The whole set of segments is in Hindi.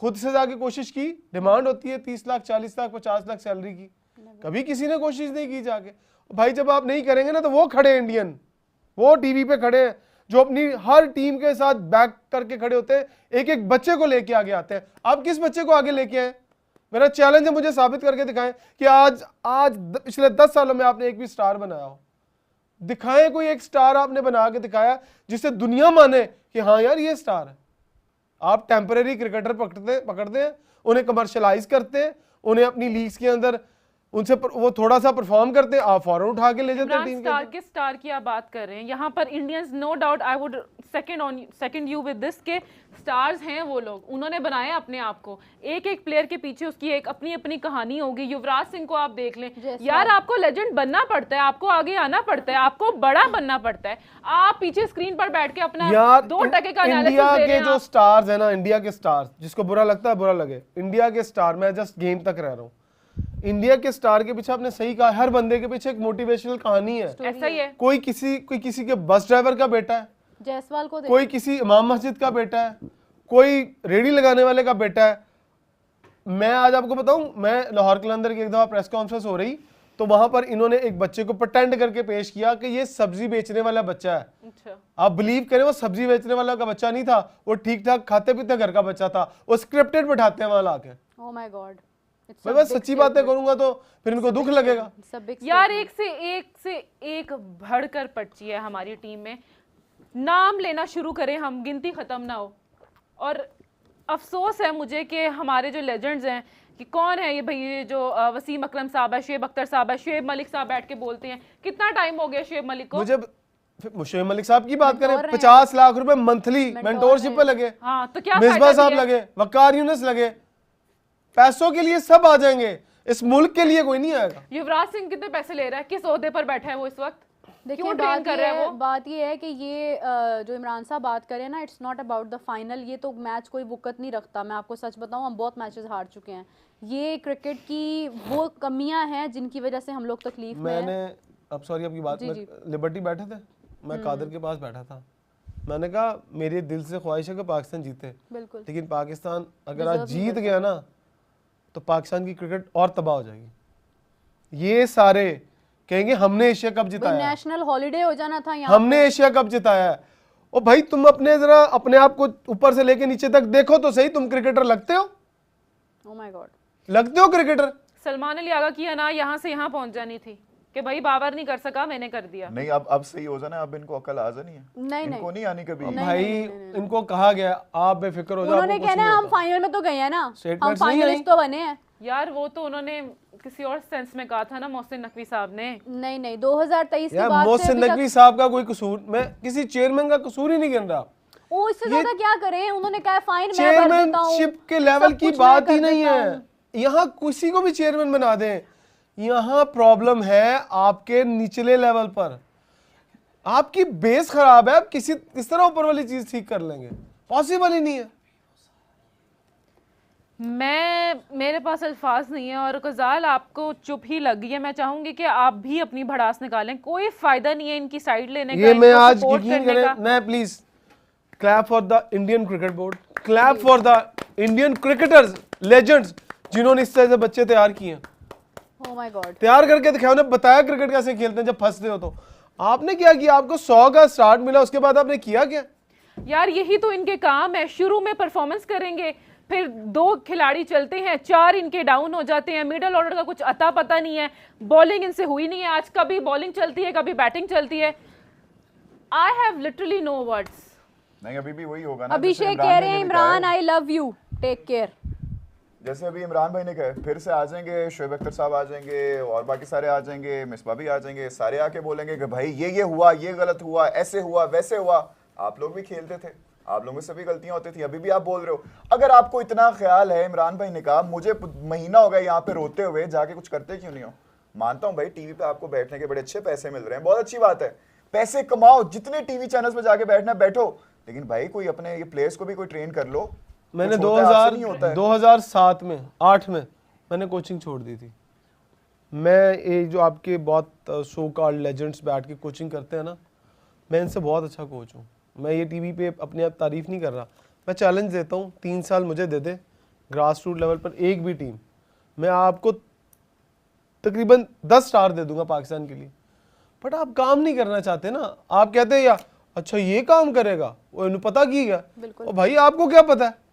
खुद से जाके कोशिश की? डिमांड होती है 30 लाख, 40 लाख, 50 लाख सैलरी की, कभी किसी ने कोशिश नहीं की जाके। भाई जब आप नहीं करेंगे ना, तो वो खड़े इंडियन, वो टीवी पे खड़े हैं जो अपनी हर टीम के साथ बैक करके खड़े होते हैं, एक एक बच्चे को लेके आगे आते हैं। आप किस बच्चे को आगे लेके आए? मेरा चैलेंज है, मुझे साबित करके दिखाएं कि आज पिछले 10 सालों में आपने एक भी स्टार बनाया हो। दिखाएं कोई एक स्टार आपने बना के दिखाया जिससे दुनिया माने कि हाँ यार ये स्टार है। आप टेम्परेरी क्रिकेटर पकड़ते हैं, उन्हें कमर्शलाइज करते हैं, उन्हें अपनी लीग्स के अंदर उनसे वो थोड़ा सा परफॉर्म करते हैं, आप फौरन उठा के ले जाते हैं टीम के। स्टार की आप बात कर रहे हैं यहाँ पर Indians, no doubt I would second you with this के स्टार्स हैं वो लोग, उन्होंने बनाया अपने आप को। एक एक प्लेयर के पीछे उसकी एक अपनी अपनी कहानी होगी। युवराज सिंह को आप देख लें यार, आपको लेजेंड बनना पड़ता है, आपको आगे आना पड़ता है, आपको बड़ा बनना पड़ता है। आप पीछे स्क्रीन पर बैठ के अपना 2% का एनालिसिस इंडिया के जो स्टार्स है ना, इंडिया के स्टार्स, जिसको बुरा लगता है बुरा लगे, इंडिया के स्टार, मैं जस्ट गेम तक रह रहा हूँ, इंडिया के स्टार के पीछे आपने सही कहा, हर बंदे के पीछे एक मोटिवेशनल कहानी है। ऐसा ही है। कोई किसी के बस ड्राइवर का बेटा है, जायसवाल को कोई किसी इमाम मस्जिद का बेटा है, कोई रेडी लगाने वाले का बेटा है। मैं आज आपको बताऊं, मैं लाहौर कलंदर की एक दफा प्रेस कॉन्फ्रेंस हो रही, तो वहां पर इन्होंने एक बच्चे को प्रिटेंड करके पेश किया कि ये सब्जी बेचने वाला बच्चा है। अच्छा। आप बिलीव करें, वो सब्जी बेचने वाला का बच्चा नहीं था, वो ठीक ठाक खाते पीते घर का बच्चा था। वो स्क्रिप्टेड बैठाते हैं वहां लाके। ओह माय गॉड, मैं बस सच्ची बातें करूंगा तो फिर इनको दुख लगेगा यार। एक से एक बढ़कर पर्ची है हमारी टीम में, नाम लेना शुरू करें हम, गिनती खत्म ना हो। और अफसोस है मुझे कि हमारे जो लेजेंड्स हैं, कि कौन है ये भाई, ये जो वसीम अकरम साहब है, शुएब अख्तर साहब है, शुएब मलिक साहब बैठ के बोलते हैं। कितना टाइम हो गया शुएब मलिक को? मुझे शुएब मलिक साहब की बात करें, 50 लाख रुपए मंथली मेंटोरशिप पे लगे। हाँ, तो क्या मिसबा साहब लगे, वकार यूनुस लगे। पैसों के लिए सब आ जाएंगे, इस मुल्क के लिए कोई नहीं आएगा। युवराज सिंह कितने पैसे ले रहा है? किस ओहदे पर बैठा है वो इस वक्त? देखिए बात ये है कि ये जो इमरान साहब बात करें ना, it's not about the final. ये तो मैच कोई वक़्त नहीं रखता। मैं आपको सच बताऊं, हम बहुत मैचेस हार चुके हैं। ये क्रिकेट की वो कमियां हैं जिनकी वजह से हम लोग तकलीफ में हैं। मैंने अब सॉरी आपकी बात में, लिबर्टी बैठे थे, मैं कादर के पास बैठा था, मैंने कहा मेरे दिल से ख्वाहिश है कि पाकिस्तान जीते, बिल्कुल, लेकिन पाकिस्तान अगर आज जीत गया ना तो पाकिस्तान की क्रिकेट और तबाह हो जाएगी। ये सारे कहेंगे हमने एशिया कप जिताया, नेशनल हॉलिडे हो जाना था यहाँ, हमने एशिया कप जिताया है। ओ भाई तुम जरा अपने आप को ऊपर से लेके नीचे तक देखो तो सही, तुम क्रिकेटर लगते हो? ओह माय गॉड, लगते हो क्रिकेटर? सलमान अली आगा की ना यहाँ से यहाँ पहुंच जानी थी कि भाई बाबर नहीं कर सका, मैंने कर दिया। नहीं, अब सही हो जाना, अब इनको अकल आ जानी है। नहीं इनको नहीं आनी कभी। भाई इनको कहा गया आप बेफिक्र हो जाओ, उन्होंने कहना है हम फाइनल में तो गए हैं ना, हम फाइनलिस्ट तो बने हैं। यार वो तो उन्होंने किसी और सेंस में कहा था ना मोहसिन नकवी साहब ने। नहीं 2023 के बाद मोहसिन नकवी साहब का कोई कसूर, मैं किसी चेयरमैन का कसूर ही नहीं गिन रहा। वो इससे ज्यादा क्या करें, उन्होंने कहा फाइन मैं भर देता हूं, चेयरमैनशिप के लेवल की बात ही नहीं है। यहाँ किसी को भी चेयरमैन बना दें, यहाँ प्रॉब्लम है आपके निचले लेवल पर। आपकी बेस खराब है, आप किस तरह ऊपर वाली चीज ठीक कर लेंगे? पॉसिबल ही नहीं है। मेरे पास अल्फाज नहीं है। और गजाल आपको चुप ही लग गई है, मैं चाहूंगी कि आप भी अपनी भड़ास निकालें। कोई फायदा नहीं है इनकी साइड लेने का, ये मैं आज यकीन करें, मैं please clap for the Indian cricket board, clap for the Indian cricketers, legends, जिन्होंने इस तरह से बच्चे तैयार किए। Oh my God. तैयार करके दिखाया, उन्हें बताया क्रिकेट कैसे खेलते हैं। जब फंसते हो तो आपने क्या किया? आपको 100 का स्टार्ट मिला, उसके बाद आपने किया क्या? यार यही तो इनके काम है। शुरू में परफॉर्मेंस करेंगे, फिर 2 खिलाड़ी चलते हैं, 4 इनके डाउन हो जाते हैं, मिडल ऑर्डर का कुछ अता पता नहीं है, बॉलिंग इनसे हुई नहीं है। आज कभी बॉलिंग चलती है, कभी बैटिंग चलती है। I have literally no words. नहीं, अभी भी वही होगा ना। अभिषेक कह रहे हैं Imran I love you, take care. जैसे अभी इमरान भाई ने कहा, फिर से आ जाएंगे, शुएब अख्तर साहब आ जाएंगे और बाकी सारे आ जाएंगे, मिसबा भी आ जाएंगे, सारे आके बोलेंगे कि भाई ये हुआ, ये गलत हुआ, ऐसे हुआ, वैसे हुआ। आप लोग भी खेलते थे, आप लोगों से भी गलतियां होती थी, अभी भी आप बोल रहे हो। अगर आपको इतना ख्याल है, इमरान भाई ने कहा मुझे महीना हो गया यहाँ पे रोते हुए, जाके कुछ करते क्यों नहीं हो? मानता हूँ भाई टीवी पे आपको बैठने के बड़े अच्छे पैसे मिल रहे हैं, बहुत अच्छी बात है, पैसे कमाओ, जितने टीवी चैनल्स पे जाके बैठना बैठो, लेकिन भाई कोई अपने ये प्लेयर्स को भी कोई ट्रेन कर लो। मैंने 2007 में 8 में मैंने कोचिंग छोड़ दी थी। मैं ये जो आपके बहुत सो कॉल्ड लेजेंड्स बैठ के कोचिंग करते हैं ना, मैं इनसे बहुत अच्छा कोच हूँ। मैं ये टीवी पे अपने आप तारीफ नहीं कर रहा, मैं चैलेंज देता हूँ, 3 साल मुझे दे दे, ग्रास रूट लेवल पर एक भी टीम, मैं आपको तकरीबन 10 स्टार दे दूंगा पाकिस्तान के लिए, बट आप काम नहीं करना चाहते ना। आप कहते हैं या अच्छा ये काम करेगा, वो इन्हें पता की गया, और भाई आपको क्या पता है।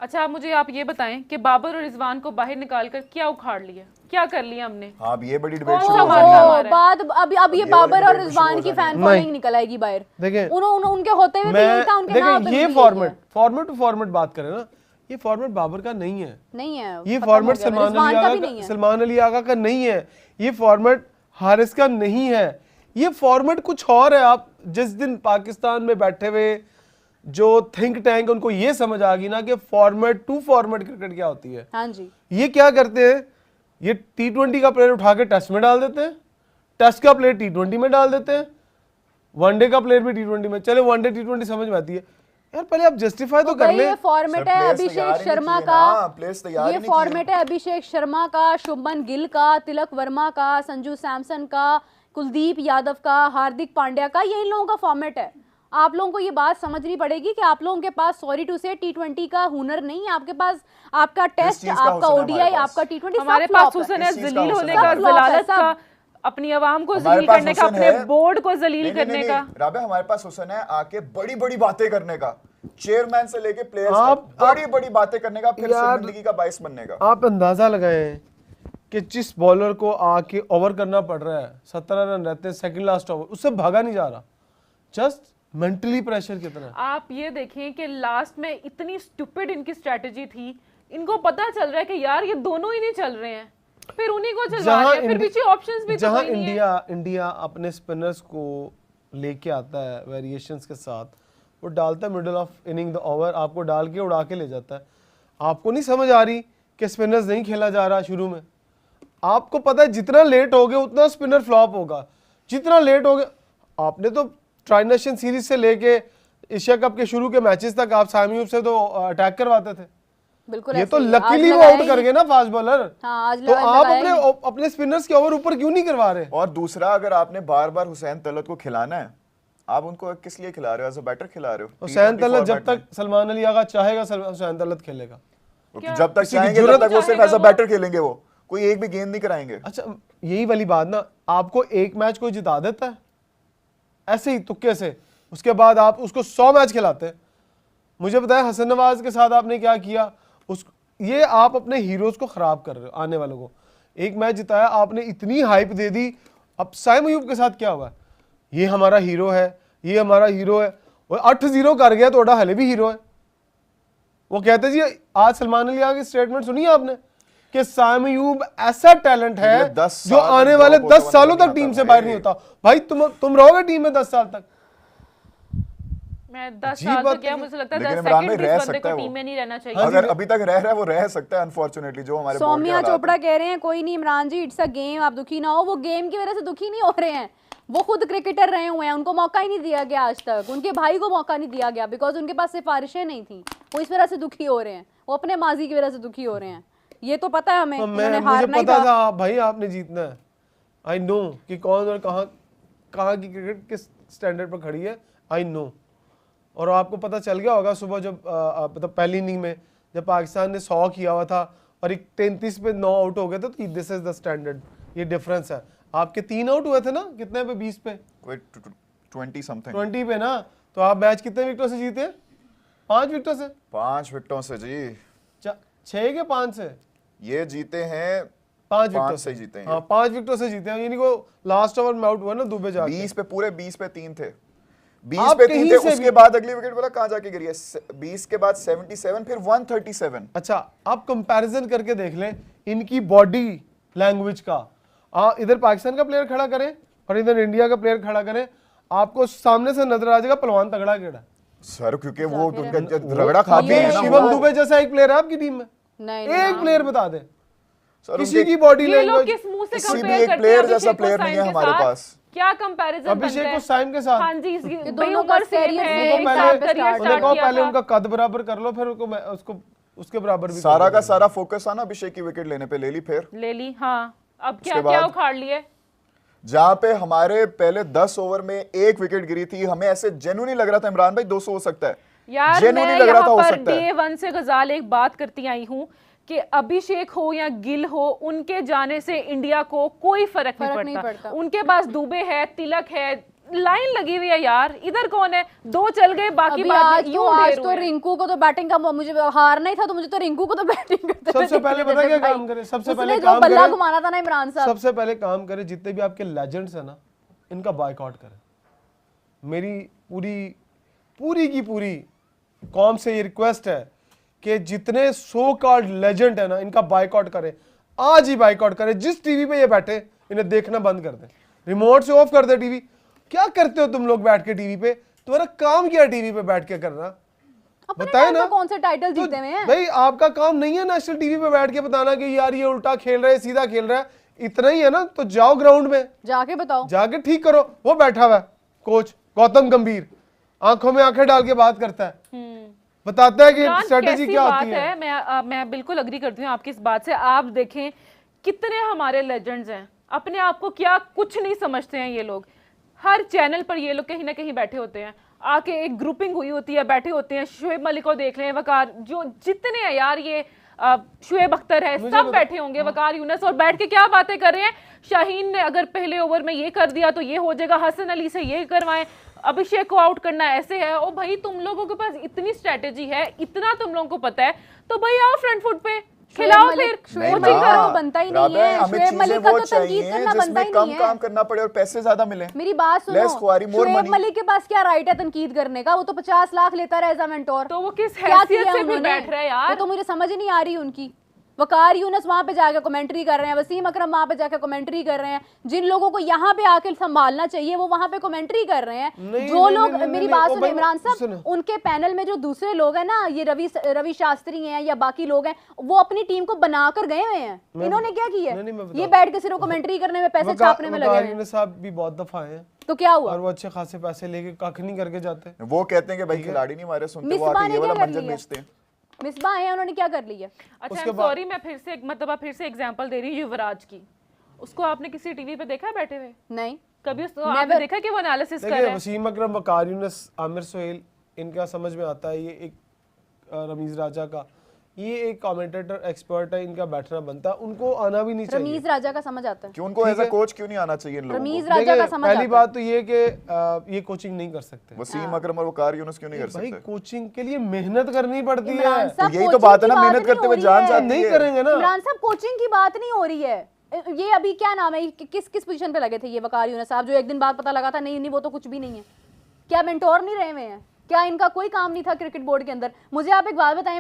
अच्छा आप मुझे आप ये बताएं कि बाबर और रिजवान को बाहर निकालकर क्या उखाड़ लिया, क्या कर लिया हमने? हाँ अब ये बड़ी डिबेट कौन शुरू सा हो मार गई है। हमारा है? बाद अब ये ये बाबर वाली और debate रिजवान शुरू की हो फैन जानी फॉलोइंग निकल आएगी बाहर। देखें उनके होते हुए भी यही था, उनके नाम पे देखें भी ये यही फॉर्मेट टू फॉर्मेट बात करें ना, ये फॉर्मेट बाबर का नहीं है, नहीं है, ये खत्म फॉर्मेट हो गया। रिजवान का भी नहीं है। सलमान अली आगा का नहीं है, ये फॉर्मेट हारिस का नहीं है, ये फॉर्मेट कुछ और है। आप जिस दिन पाकिस्तान में बैठे हुए जो थिंक टैंक उनको ये समझ आ गई ना कि फॉर्मेट टू फॉर्मेट क्रिकेट क्या होती है, हाँ जी, ये क्या करते हैं, ये T20 का प्लेयर उठा के टेस्ट में डाल देते हैं, टेस्ट का प्लेयर T20 में डाल देते हैं, वनडे का प्लेयर भी T20 में। चले वनडे T20 समझ में आती है यार, पहले आप जस्टिफाई तो कर भाई ले। ये फॉर्मेट है अभिषेक शर्मा का, ये फॉर्मेट है अभिषेक शर्मा का, शुभमन गिल का, तिलक वर्मा का, संजू सैमसन का, कुलदीप यादव का, हार्दिक पांड्या का, ये इन लोगों का फॉर्मेट है। आप लोगों को ये बात समझनी पड़ेगी कि आप लोगों के पास सॉरी टू से T20 का हुनर नहीं है, आपके पास आपका टेस्ट, चीज़ का आपका हुस्न है ODI, हमारे पास? आपका T20 हमारे सब पास flop है। हुस्न है इस चीज़ का जलील हुस्न होने है। का, सब flop है, जलालत सब। का, अपनी आवाम को हमारे जलील पास करने का, हुस्न अपने है। बोर्ड को जलील करने का। राबे हमारे पास हुस्न है आके बड़ी बड़ी बातें करने का, चेयरमैन से लेके प्लेयर्स आप- तक बड़ी बड़ी बातें करने का, फिर यार- जिंदगी का बाइस बनने का। आप अंदाजा लगाएं कि जिस बॉलर को आके ओवर करना पड़ रहा है, 17 रन रहते हैं सेकंड लास्ट ओवर, उससे भागा नहीं जा रहा, जस्ट मेंटली प्रेशर कितना है। आप ये देखें कि लास्ट में इतनी स्टूपिड इनकी स्ट्रेटजी थी, इनको पता चल रहा है कि यार ये दोनों ही नहीं चल रहे हैं, फिर उन्हीं को चलवा रहे हैं, फिर पीछे ऑप्शंस भी तो जहां कोई नहीं है। इंडिया अपने स्पिनर्स को लेके आता है वेरिएशंस के साथ, वो डालता है middle of inning the over, आपको डाल के उड़ा के ले जाता है। आपको नहीं समझ आ रही कि स्पिनर्स नहीं खेला जा रहा शुरू में, आपको पता है जितना लेट हो गए उतना स्पिनर फ्लॉप होगा, जितना लेट हो गए। आपने तो ट्राई नेशन सीरीज से लेके एशिया कप के शुरू के मैचेस तक आप सामी से तो अटैक करवाते थे, बिल्कुल ये ऐसे तो ही। लकीली आज वो आउट लगाया कर ही- गए ना फास्ट बॉलर। हाँ, आज तो आप लगाया अपने स्पिनर्स के ओवर ऊपर क्यों नहीं करवा रहे? और दूसरा, अगर आपने बार बार हुसैन तलत को खिलाना है, आप उनको किस लिए खिला रहे हो? एज अ बैटर खिला रहे हो। हुसैन T20 तलत जब फॉर्मेट तक सलमान अली आगा चाहेगा हुसैन तलत खेलेगा। में। जब तक किसी की चाहेंगे जुर्रत तब तक वो सिर्फ चाहेगा एज अ वो। बैटर खेलेंगे, वो कोई एक भी गेंद नहीं कराएंगे। अच्छा यही वाली बात ना, आपको एक मैच कोई जिता देता है ऐसे ही तुक्के से, उसके बाद आप उसको 100 मैच खिलाते हैं। मुझे बताया हसन नवाज के साथ आपने क्या किया, ये आप अपने हीरोज को खराब कर रहे हो। आने वालों को एक मैच जिताया आपने, इतनी हाइप दे दी। अब साइम अयूब के साथ क्या हुआ, ये हमारा हीरो है, ये हमारा हीरो है, वो 8-0 कर गया तो हले भी हीरो है। वो कहते जी, आज सलमान अली आगे स्टेटमेंट सुनी आपने कि साइम अयूब ऐसा टैलेंट है पिछले 10 जो साल आने तक वाले ड्रॉप 10 होता सालों नहीं तक टीम आता से भाई। बाहर नहीं होता। भाई तुम रहोगे टीम में 10 साल तक? मैं 10 अजीब साल बात तो क्या, है। मुझे लगता है लेकिन 10 इमरान सेकंड भाई भी रह इस बंदे सकता को है टीम वो। में नहीं रहना चाहिए। अगर अभी तक रह रहा है, वो रह सकता है अनफॉर्चुनेटली, जो हमारे बोर्ड के सौम्या हालात चोपड़ा हैं। कह रहे हैं कोई नहीं इमरान जी, इट्स अ गेम, आप दुखी ना हो। वो गेम की वजह से दुखी नहीं हो रहे हैं, वो खुद क्रिकेटर रहे हुए हैं, उनको मौका ही नहीं दिया गया आज तक, उनके भाई को मौका नहीं दिया गया बिकॉज उनके पास सिफारिशें नहीं थी। वो इस वजह से दुखी हो रहे हैं, वो अपने माजी की वजह से दुखी हो रहे हैं। ये तो पता है हमें, तो उन्होंने मुझे हारना ही पता था। था भाई आपने जीतना है। आई नो कि कौन और कहाँ की क्रिकेट किस स्टैंडर्ड पर खड़ी है, आई नो। और आपको पता चल गया होगा सुबह जब मतलब पहली इनिंग में जब पाकिस्तान ने 100 किया हुआ था और एक 33 पे 9 आउट हो गए थे, तो दिस इज द स्टैंडर्ड, ये डिफरेंस है। आपके 3 आउट हुए थे ना, कितने पे? 20 पे, कोई 20 समथिंग, 20 पे ना। तो आप मैच कितने विकेटों से जीते? 5 विकेटों से, 5 विकेटों से जी। 6 के 5 से? ये जीते हैं 5 5 विकेटों से जीते हैं। हाँ 5 विकेटों से जीते हैं, यानी को लास्ट ओवर में आउट हुआ ना दुबे जाके। 20 पे पूरे 20 पे 3 थे, 20 आप पे 3 कहीं थे। से उसके भी- बाद अगली विकेट बोला कहां जाके गिरी है, 20 के बाद 77, फिर 137। अच्छा आप कंपैरिजन करके देख लें इनकी बॉडी लैंग्वेज का। इधर पाकिस्तान का प्लेयर खड़ा करें और इधर इंडिया का प्लेयर खड़ा करें, आपको सामने से नजर आ जाएगा पहलवान तगड़ा केड़ा। सर क्योंकि वो उनका रगड़ा खाते हैं ना शिवम वो। दुबे जैसा एक प्लेयर है आपकी टीम में? नहीं, एक प्लेयर बता दे सर किसी उनके की बॉडी ये लोग लैंग्वेज। किस मुंह से किसी भी कंपेयर एक करते player हैं जैसा अभिषेक player को नहीं है साइम के हमारे साथ? पास। क्या कंपैरिजन अभिषेक को साइम के साथ? हाँ जी, दोनों भाई का उम्र सेम career है, से उनको एक पहले- साथ पहले करियर उनको स्टार्ट कहो किया पहले था। उनका कद बराबर कर लो, फिर उसको उसके बराबर भी सारा कर का दो। सारा फोकस आना अभिषेक की विकेट लेने पे ले ली। फिर ले ली, हाँ। अब क्या उसके क्या बाद- उखाड़ लिए? जहां पे हमारे पहले 10 ओवर में 1 विकेट गिरी थी, हमें ऐसे जेन्युइनली लग रहा था इमरान भाई 200 हो सकता है, यार Genuinely मैं लग रहा था यहाँ हो पर सकता है। डे 1 से गजाल एक बात करती आई हूँ कि अभिषेक हो या गिल हो, उनके जाने से इंडिया को कोई फर्क नहीं पड़ता। उनके पास दुबे है, तिलक है, लाइन लगी हुई है यार। इधर कौन है, दो चल गए, बाकी अभी बाद आज में तो यूं आज ढेर तो हुए हैं। रिंकू को तो बैटिंग का मुझे हारना ही था, तो मुझे तो रिंकू को तो बैटिंग करते सबसे पहले पता क्या काम करे, सबसे पहले जो काम बल्ला करे, घुमाना था ना इमरान साहब, सबसे पहले काम करे जितने भी आपके लेजेंड्स हैं ना, इनका बायकॉट करें। मेरी पूरी की पूरी कौम से ये रिक्वेस्ट है कि जितने सो कॉल्ड लेजेंड है ना, इनका बायकॉट करें, आज ही बायकॉट करें। जिस टीवी पे ये बैठे इन्हें देखना बंद कर दें, रिमोट से ऑफ कर दे टीवी। क्या करते हो तुम लोग बैठ के टीवी पे? तुम्हारा काम क्या है टीवी पे बैठ के करना? बताए ना कौन से टाइटल तो जीते हुए हैं। भाई आपका काम नहीं है नेशनल टीवी पे बैठ के बताना कि यार ये उल्टा खेल रहा है, सीधा खेल रहा है। इतना ही है ना, तो जाओ ग्राउंड में जाके बताओ, जाके ठीक करो। वो बैठा हुआ है कोच गौतम गंभीर, आंखों में आंखें डाल के बात करता है, बताता है कि इमरान, स्ट्रेटेजी कैसी क्या बात होती है। मैं बिल्कुल अग्री करती हूँ आपकी इस बात से। आप देखें कितने हमारे लेजेंड्स हैं, अपने आप को क्या कुछ नहीं समझते हैं ये लोग। हर चैनल पर ये लोग कहीं ना कहीं बैठे होते हैं, आके एक ग्रुपिंग हुई होती है, बैठे होते हैं। शुएब मलिक को देख लें, वकार, जो जितने हैं यार, ये शुएब अख्तर है, सब बैठे होंगे, वकार यूनस, और बैठ के क्या बातें कर रहे हैं। शाहीन ने अगर पहले ओवर में ये कर दिया तो ये हो जाएगा, हसन अली से ये करवाएं, अभिषेक को आउट करना ऐसे है। ओ भाई, तुम लोगों के पास इतनी स्ट्रेटेजी है, इतना तुम लोगों को पता है, तो भाई आओ फ्रंट फुट पे खिलाओ, फिर शुएब कोचिंग मलिक करो। का बनता ही नहीं है। हमें शुएब मलिक चीजें का वो तो तनकीद चाहिए करना बनता जिसमें ही कम नहीं काम है। करना पड़े और पैसे ज्यादा मिले। मेरी बात सुनो, Less quarry, more Shoaib money। Malik के पास क्या राइट है तनकीद करने का? वो तो 50 लाख लेता रहा एज अ मेंटोर। तो वो किस क्या हैसियत किया से भी उन्होंने? बैठ रहा है यार। वो तो मुझे समझ ही नहीं आ रही उनकी। वकार यूनस वहां पे जाके कमेंट्री कर रहे हैं, वसीम अकरम वहां पे जाके कमेंट्री कर रहे हैं। जिन लोगों को यहाँ पे आके संभालना चाहिए वो वहां पे कमेंट्री कर रहे हैं। नहीं, जो नहीं, लोग नहीं, मेरी नहीं, बात ओ सुनो भाई, इमरान साहब, सुनो। उनके पैनल में जो दूसरे लोग हैं ना, ये रवि शास्त्री हैं या बाकी लोग हैं, वो अपनी टीम को बनाकर गए हुए हैं। इन्होंने क्या किया? नहीं, मैं ये बैठ के सिर्फ कमेंट्री करने में, पैसे छापने में लगे हुए हैं। साहब भी बहुत दफा आए हैं तो क्या हुआ? और वो अच्छे खासे पैसे लेके कख नहीं करके जाते। वो कहते हैं कि भाई खिलाड़ी नहीं हमारे सुनते, वो मिसबा आके ने ये वाला क्या कर मंजर लिया? बेचते हैं। मिसबा है, उन्होंने क्या कर लिया? अच्छा, सॉरी, मैं फिर से मतलब फिर से एग्जांपल दे रही हूँ युवराज की। उसको आपने किसी टीवी पे देखा है बैठे हुए? नहीं। कभी उसको आपने देखा कि वो एनालिसिस कर रहे देखिए, हैं? वसीम अकरम, वकार यूनस, आमिर सोहेल, इनका समझ में आता है। ये एक रमीज राजा का, ये एक कमेंटेटर एक्सपर्ट है, इनका बैठना बनता है, उनको आना भी नहीं चाहिए। रमीज राजा का समझ आता है। क्यों उनको एज अ कोच क्यों नहीं आना चाहिए इन लोगों रमीज को? राजा का देखिए, समझ पहली आता है। बात तो ये कि ये कोचिंग नहीं कर सकते। वसीम अकरम और वकार यूनुस क्यों नहीं कर भाई सकते? कोचिंग के लिए मेहनत करनी पड़ती है। इमरान साहब, तो यही तो कोचिंग बात है की ना, मेहनत नहीं करते हो हुए रही जान है। जाती नहीं है। करेंगे ना। इमरान साहब, कोचिंग की बात नहीं हो रही है। ये अभी क्या नाम है, किस पोजीशन पे लगे थे ये वकार यूनुस साहब, जो एक दिन बाद पता लगा था नहीं वो तो कुछ भी नहीं है? क्या मेंटोर नहीं रहे हुए हैं? क्या इनका कोई काम नहीं था क्रिकेट बोर्ड के अंदर? मुझे आप एक बात बताएं,